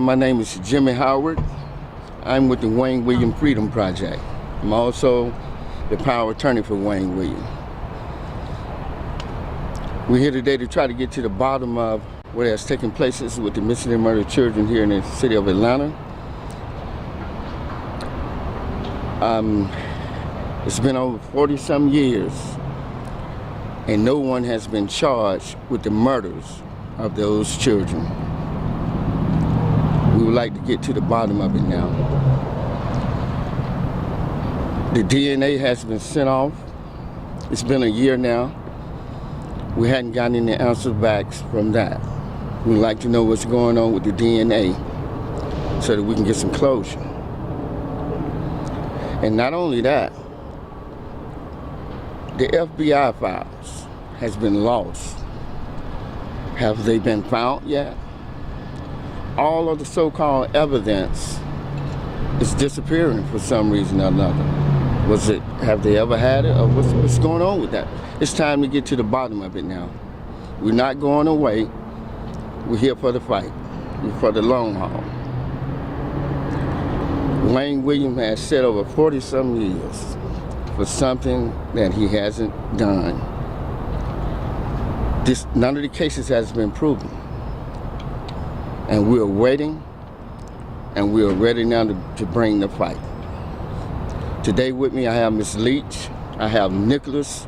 My name is Jimmy Howard. I'm with the Wayne Williams Freedom Project. I'm also the power attorney for Wayne Williams. We're here today to try to get to the bottom of what has taken place with the missing and murdered children here in the city of Atlanta. It's been over 40-some years, and no one has been charged with the murders of those children. We would like to get to the bottom of it now. The DNA has been sent off. It's been a year now. We hadn't gotten any answers back from that. We'd like to know what's going on with the DNA so that we can get some closure. And not only that, the FBI files has been lost. Have they been found yet? All of the so-called evidence is disappearing for some reason or another. Have they ever had it, or what's going on with that? It's time to get to the bottom of it now. We're not going away. We're here for the fight. We're for the long haul. Wayne Williams has said over 40-some years for something that he hasn't done. None of the cases has been proven. And we're waiting, and we're ready now to bring the fight. Today with me I have Ms. Leach, I have Nicholas,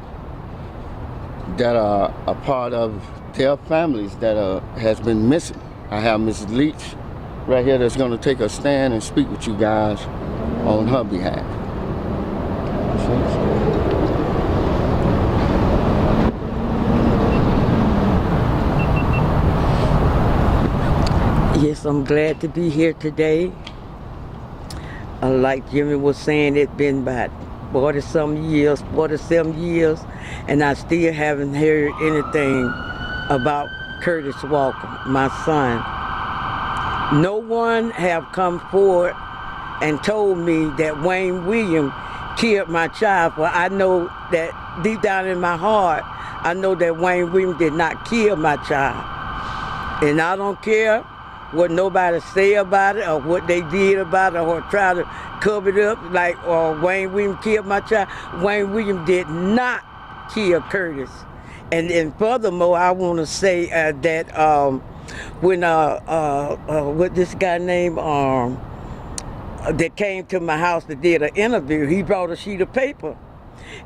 that are a part of their families that has been missing. I have Ms. Leach right here that's going to take a stand and speak with you guys on her behalf. Yes, I'm glad to be here today. Like Jimmy was saying, it's been about 47 years, and I still haven't heard anything about Curtis Walker, my son. No one have come forward and told me that Wayne Williams killed my child. Well, I know that deep down in my heart, I know that Wayne Williams did not kill my child. And I don't care what nobody say about it or what they did about it or try to cover it up like Wayne Williams killed my child. Wayne Williams did not kill Curtis. And furthermore, I want to say that when what this guy named that came to my house that did an interview, he brought a sheet of paper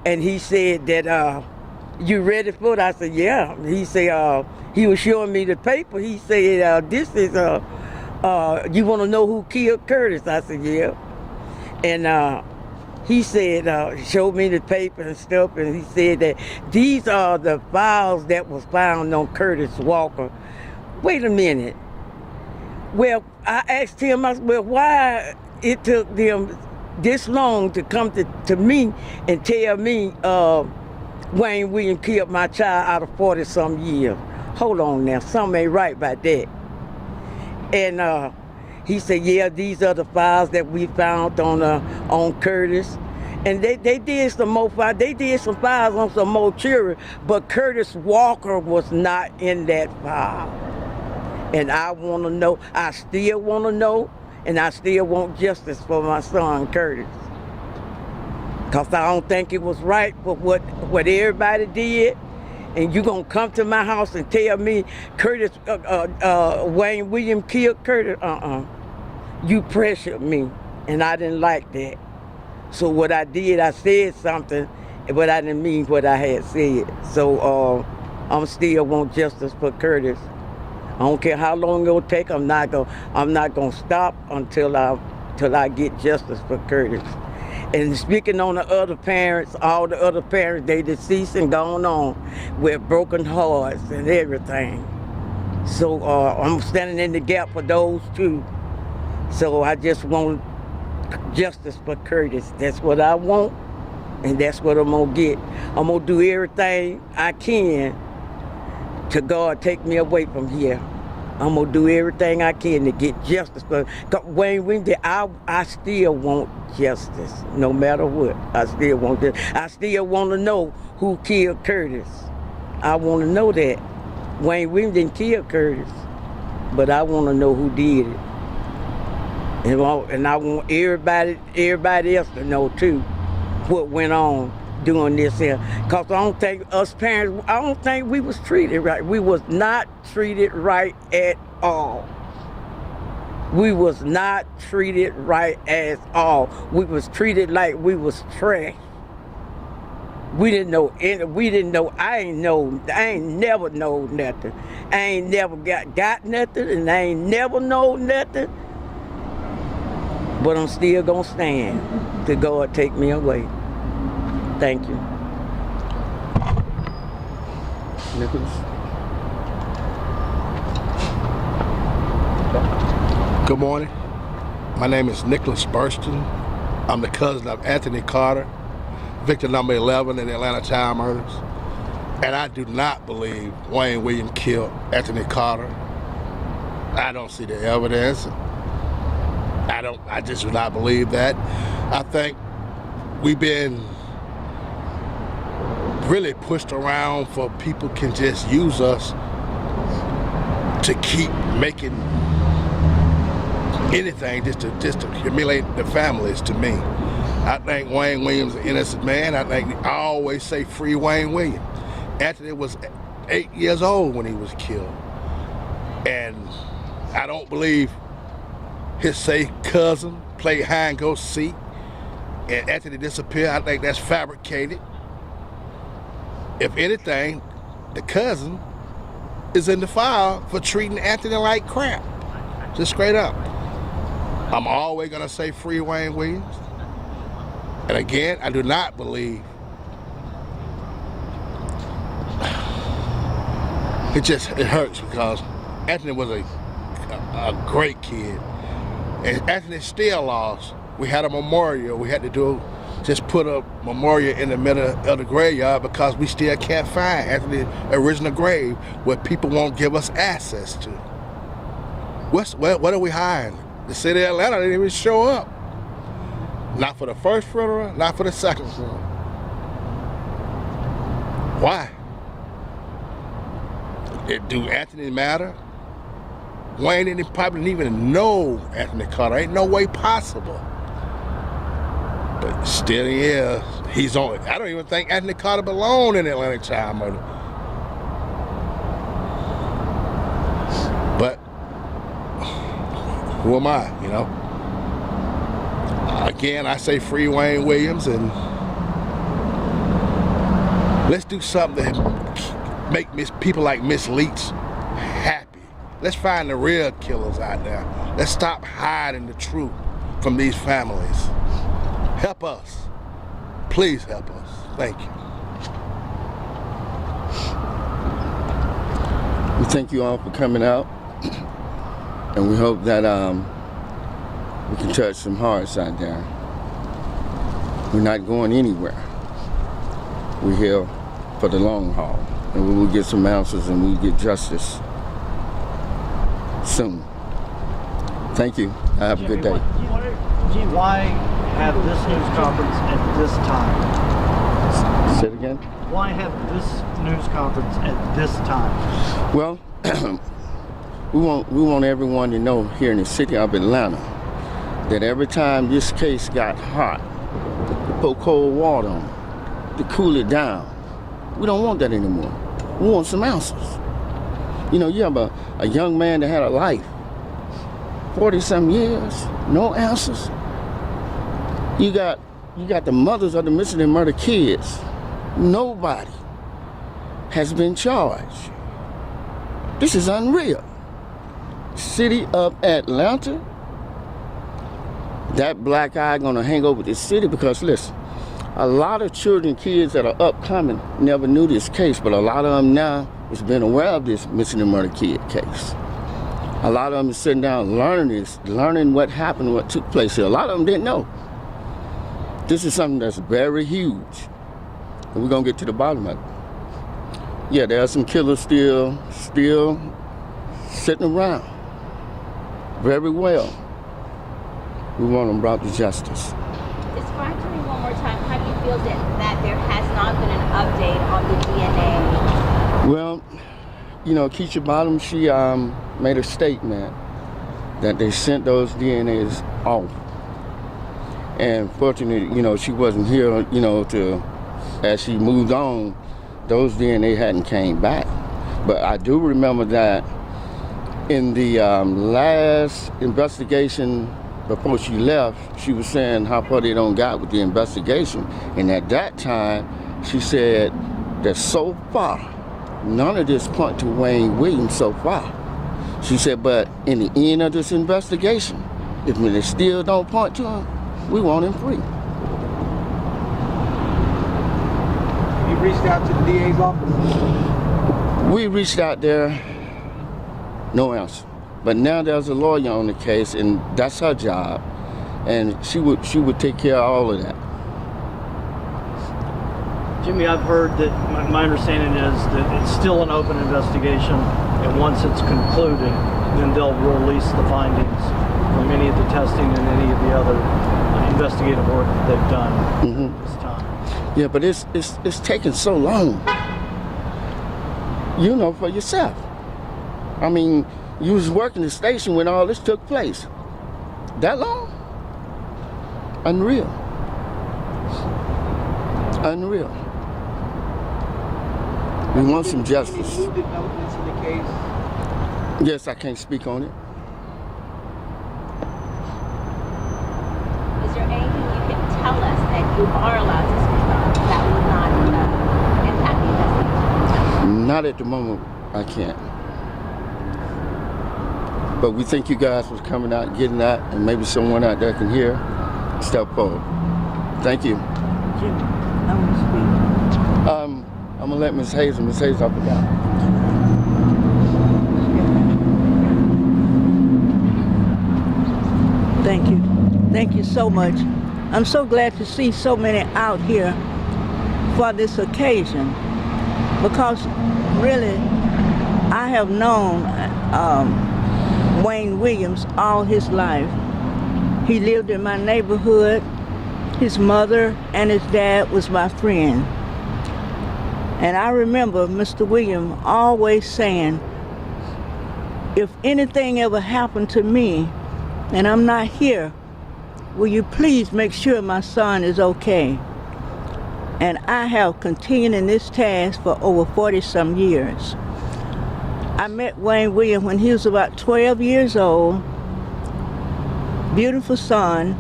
and he said that you ready for it? I said, yeah. He said, he was showing me the paper. He said, this is, you want to know who killed Curtis? I said, yeah. And he said, showed me the paper and stuff, and he said that these are the files that was found on Curtis Walker. Wait a minute. Well, I asked him, I said, well, why it took them this long to come to me and tell me Wayne Williams killed my child out of 40-some years. Hold on now, something ain't right about that. And he said, yeah, these are the files that we found on Curtis. And they did some more files. They did some files on some more children, but Curtis Walker was not in that file. And I want to know, I still want to know, and I still want justice for my son, Curtis. Because I don't think it was right for what everybody did. And you gonna come to my house and tell me Curtis, Wayne Williams killed Curtis? You pressured me, and I didn't like that. So what I did, I said something, but I didn't mean what I had said. So I'm still want justice for Curtis. I don't care how long it'll take. I'm not gonna stop until I get justice for Curtis. And speaking on the other parents, all the other parents, they deceased and gone on with broken hearts and everything. So I'm standing in the gap for those two. So I just want justice for Curtis. That's what I want, and that's what I'm gonna get. I'm gonna do everything I can to God take me away from here. I'm gonna do everything I can to get justice for Wayne Williams. I still want justice, no matter what. I still want this. I still want to know who killed Curtis. I want to know that. Wayne Williams didn't kill Curtis, but I want to know who did it. And I want everybody else to know too what went on doing this here. Cause I don't think us parents, I don't think we was treated right. We was not treated right at all. We was not treated right at all. We was treated like we was trash. We didn't know I ain't never know nothing. I ain't never got nothing, and I ain't never know nothing. But I'm still gonna stand till God take me away. Thank you. Nicholas? Good morning. My name is Nicholas Burston. I'm the cousin of Anthony Carter, victim number 11 in the Atlanta child murders. And I do not believe Wayne Williams killed Anthony Carter. I don't see the evidence. I just do not believe that. I think we've been really pushed around for people can just use us to keep making anything just to humiliate the families. To me, I think Wayne Williams is an innocent man. I always say free Wayne Williams. Anthony was 8 years old when he was killed, and I don't believe his safe cousin played hide and go seek and Anthony disappeared. I think that's fabricated. If anything, the cousin is in the file for treating Anthony like crap. Just straight up. I'm always gonna say free Wayne Williams. And again, I do not believe it hurts because Anthony was a great kid. And Anthony still lost. We had a memorial. We had to just put a memorial in the middle of the graveyard because we still can't find Anthony's original grave where people won't give us access to. What are we hiding? The city of Atlanta didn't even show up. Not for the first funeral, not for the second funeral. Why? Do Anthony matter? Wayne didn't probably even know Anthony Carter. Ain't no way possible. But still he is. He's on. I don't even think Anthony Carter belonged in the Atlanta child murder. But who am I, you know? Again, I say free Wayne Williams, and let's do something that make people like Miss Leach happy. Let's find the real killers out there. Let's stop hiding the truth from these families. Help us. Please help us. Thank you. We thank you all for coming out, and we hope that we can touch some hearts out there. We're not going anywhere. We're here for the long haul, and we will get some answers and we'll get justice soon. Thank you. Have a good day. Why have this news conference at this time? Say it again. Why have this news conference at this time? Well, we want everyone to know here in the city of Atlanta that every time this case got hot, to pour cold water on it, to cool it down. We don't want that anymore. We want some answers. You know, you have a young man that had a life, 40-some years, no answers. You got the mothers of the missing and murdered kids. Nobody has been charged. This is unreal. City of Atlanta, that black eye gonna hang over this city because listen, a lot of children, kids that are upcoming never knew this case, but a lot of them now has been aware of this missing and murdered kid case. A lot of them is sitting down learning what happened, what took place here. A lot of them didn't know. This is something that's very huge, and we're gonna get to the bottom of it. Yeah, there are some killers still sitting around. Very well. We want them brought to justice. Describe to me one more time, how do you feel that there has not been an update on the DNA? Well, you know, Keisha Bottom, she made a statement that they sent those DNAs off. And fortunately, you know, she wasn't here, you know, as she moved on, those DNA hadn't came back. But I do remember that in the last investigation before she left, she was saying how far they don't got with the investigation. And at that time, she said that so far, none of this point to Wayne Williams so far. She said, but in the end of this investigation, if they still don't point to him, we want him free. You reached out to the DA's office? We reached out there, no answer. But now there's a lawyer on the case, and that's her job, and she would take care of all of that. Jimmy, I've heard that my understanding is that it's still an open investigation, and once it's concluded, then they'll release the findings from any of the testing and any of the other investigative work that they've done at this time. Yeah, but it's taking so long. You know for yourself. I mean, you was working the station when all this took place. That long? Unreal. Unreal. We want some justice. Any new developments in the case? Yes, I can't speak on it. Is there anything you can tell us that you are allowed to speak on that would not impact the investigation? Not at the moment, I can't. But we think you guys was coming out and getting that, and maybe someone out there can hear. Step forward. Thank you. Jimmy, I want to speak. I'm gonna let Ms. Hazel. Ms. Hazel, up and down. Thank you. Thank you so much. I'm so glad to see so many out here for this occasion, because really I have known Wayne Williams all his life. He lived in my neighborhood. His mother and his dad was my friend. And I remember Mr. Williams always saying, if anything ever happened to me and I'm not here, will you please make sure my son is okay? And I have continued in this task for over 40-some years. I met Wayne Williams when he was about 12 years old. Beautiful son.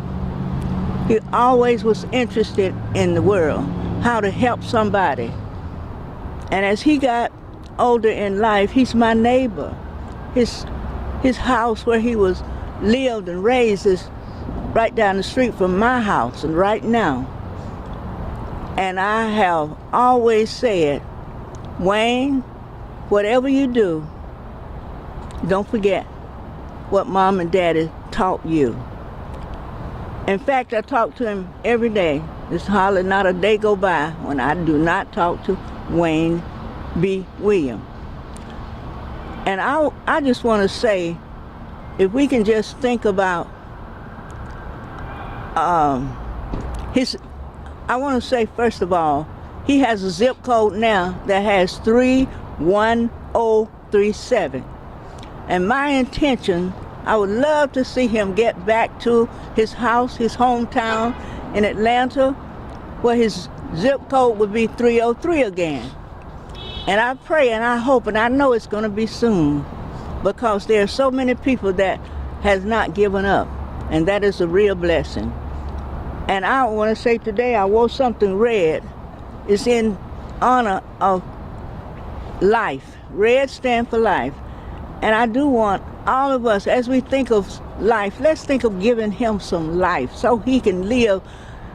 He always was interested in the world, how to help somebody. And as he got older in life, he's my neighbor. His house where he was lived and raised is right down the street from my house, and right now. And I have always said, Wayne, whatever you do, don't forget what Mom and Daddy taught you. In fact, I talk to him every day. There's hardly not a day go by when I do not talk to Wayne B. Williams. And I just want to say, if we can just think about I want to say, first of all, he has a zip code now that has 31037. And my intention, I would love to see him get back to his house, his hometown in Atlanta, where his zip code would be 303 again. And I pray and I hope, and I know it's going to be soon, because there are so many people that has not given up, and that is a real blessing. And I want to say today I wore something red. It's in honor of life. Red stands for life. And I do want all of us, as we think of life, let's think of giving him some life so he can live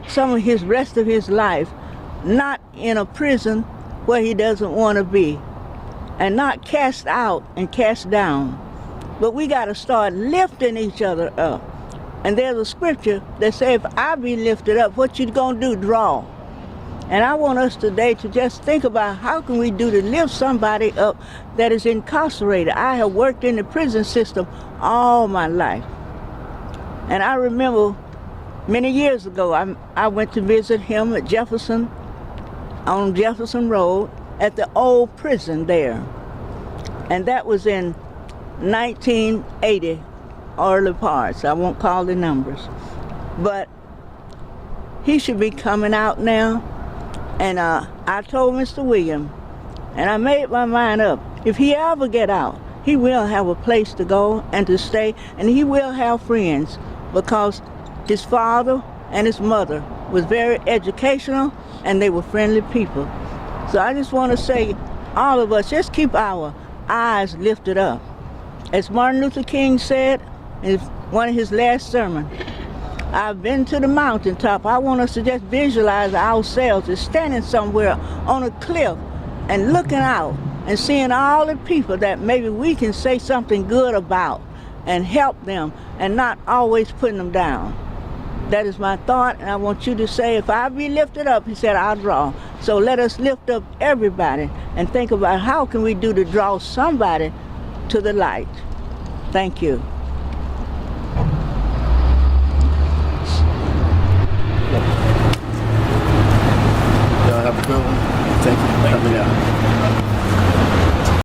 some of his rest of his life, not in a prison where he doesn't want to be, and not cast out and cast down. But we got to start lifting each other up. And there's a scripture that says, if I be lifted up, what you gonna do? Draw. And I want us today to just think about how can we do to lift somebody up that is incarcerated. I have worked in the prison system all my life. And I remember many years ago, I went to visit him at Jefferson, on Jefferson Road, at the old prison there. And that was in 1980, early parts. I won't call the numbers. But he should be coming out now. And I told Mr. William, and I made my mind up, if he ever get out, he will have a place to go and to stay, and he will have friends, because his father and his mother was very educational, and they were friendly people. So I just want to say, all of us, just keep our eyes lifted up. As Martin Luther King said in one of his last sermons, I've been to the mountaintop. I want us to just visualize ourselves as standing somewhere on a cliff and looking out and seeing all the people that maybe we can say something good about and help them, and not always putting them down. That is my thought, and I want you to say, if I be lifted up, he said, I'll draw. So let us lift up everybody and think about how can we do to draw somebody to the light. Thank you. Y'all have a good one. Thank you for coming out.